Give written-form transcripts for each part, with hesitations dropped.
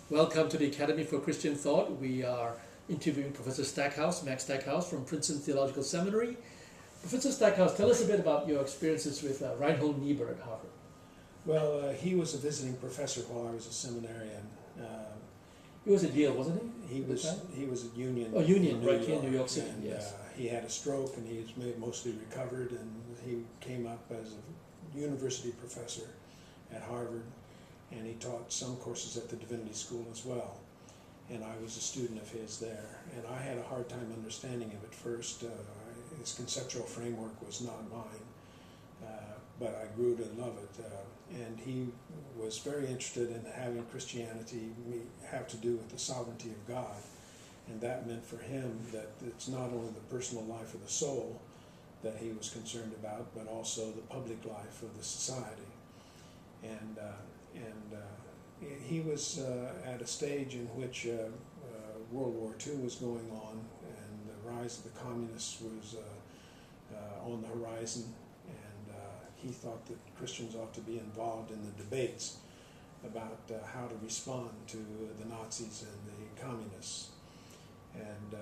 Welcome to the Academy for Christian Thought. We are interviewing Professor Stackhouse, Max Stackhouse from Princeton Theological Seminary. Professor Stackhouse, tell us a bit about your experiences with Reinhold Niebuhr at Harvard. Well, he was a visiting professor while I was a seminarian. He was at Yale, wasn't he? He was at Union. Oh, Union, right here in York, New York City, and, yes. He had a stroke and he's mostly recovered, and he came up as a university professor at Harvard, and he taught some courses at the Divinity School as well. And I was a student of his there, and I had a hard time understanding him at first. His conceptual framework was not mine, but I grew to love it. And he was very interested in having Christianity have to do with the sovereignty of God. And that meant for him that it's not only the personal life of the soul that he was concerned about, but also the public life of the society. And he was at a stage in which World War II was going on, and the rise of the communists was on the horizon, and he thought that Christians ought to be involved in the debates about how to respond to the Nazis and the communists. And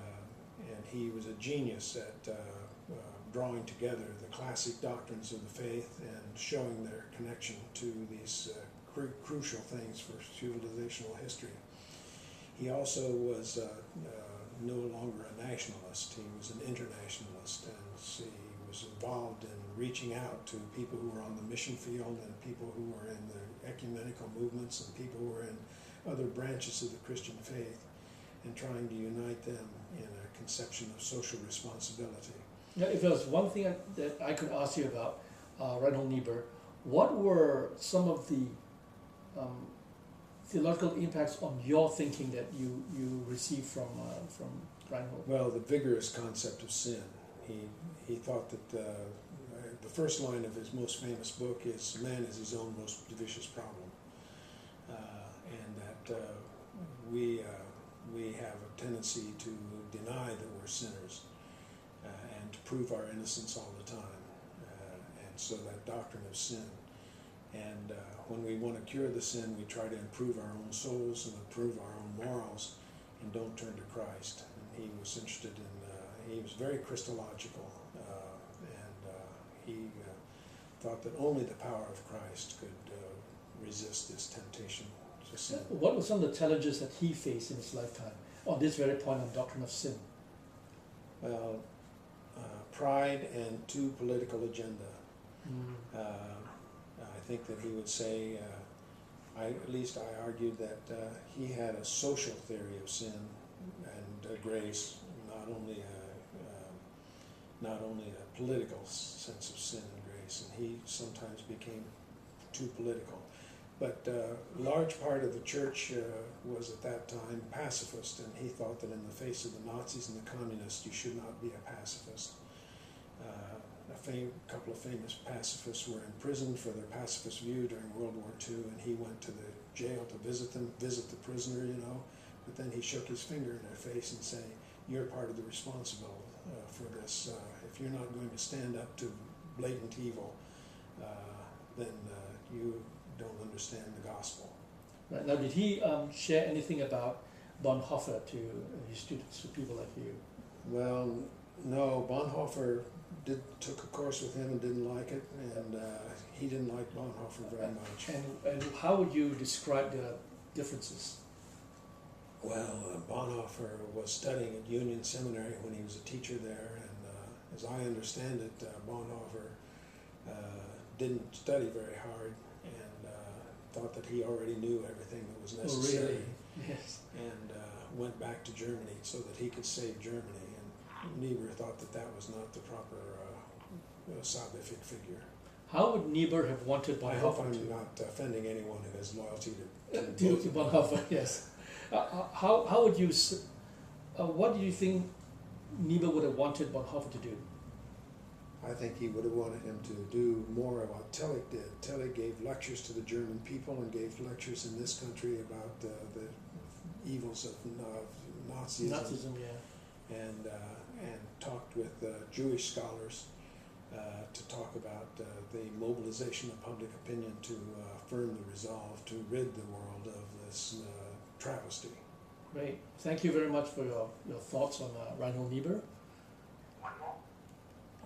he was a genius at drawing together the classic doctrines of the faith and showing their connection to these crucial things for civilizational history. He also was no longer a nationalist. He was an internationalist, and he was involved in reaching out to people who were on the mission field and people who were in the ecumenical movements and people who were in other branches of the Christian faith, and trying to unite them in a conception of social responsibility. Now, if there was one thing that I could ask you about Reinhold Niebuhr, what were some of the theological impacts on your thinking that you received from Reinhold? Well, the vigorous concept of sin. He thought that the first line of his most famous book is "Man is his own most vicious problem," and that we have a tendency to deny that we're sinners and to prove our innocence all the time, and so that doctrine of sin. And when we want to cure the sin, we try to improve our own souls and improve our own morals, and don't turn to Christ. And he was interested in, he was very Christological, and he thought that only the power of Christ could resist this temptation to sin. What were some of the challenges that he faced in his lifetime on this very point on doctrine of sin? Well, pride and too political agenda. I think that he would say, at least I argued that he had a social theory of sin and grace, not only a political sense of sin and grace, and he sometimes became too political. But a large part of the church was at that time pacifist, and he thought that in the face of the Nazis and the communists, you should not be a pacifist. A couple of famous pacifists were imprisoned for their pacifist view during World War II, and he went to the jail to visit the prisoner, but then he shook his finger in their face and said, "You're part of the responsible for this. If you're not going to stand up to blatant evil, then you don't understand the gospel." Right. Now, did he share anything about Bonhoeffer to his students, to people like you? Well, no. Bonhoeffer took a course with him and didn't like it, and he didn't like Bonhoeffer very much. And how would you describe the differences? Well, Bonhoeffer was studying at Union Seminary when he was a teacher there, and as I understand it, Bonhoeffer didn't study very hard and thought that he already knew everything that was necessary. Oh, really? Yes. And went back to Germany so that he could save Germany. And Niebuhr thought that that was not the proper salvific figure. How would Niebuhr have wanted Bonhoeffer I hope I'm not offending anyone who has loyalty to Bonhoeffer? Yes. How would you? What do you think Niebuhr would have wanted Bonhoeffer to do? I think he would have wanted him to do more of what Tillich did. Tillich gave lectures to the German people and gave lectures in this country about the evils of Nazism. Nazism, yeah. And talked with Jewish scholars to talk about the mobilization of public opinion to affirm the resolve to rid the world of this travesty. Great. Thank you very much for your thoughts on Reinhold Niebuhr.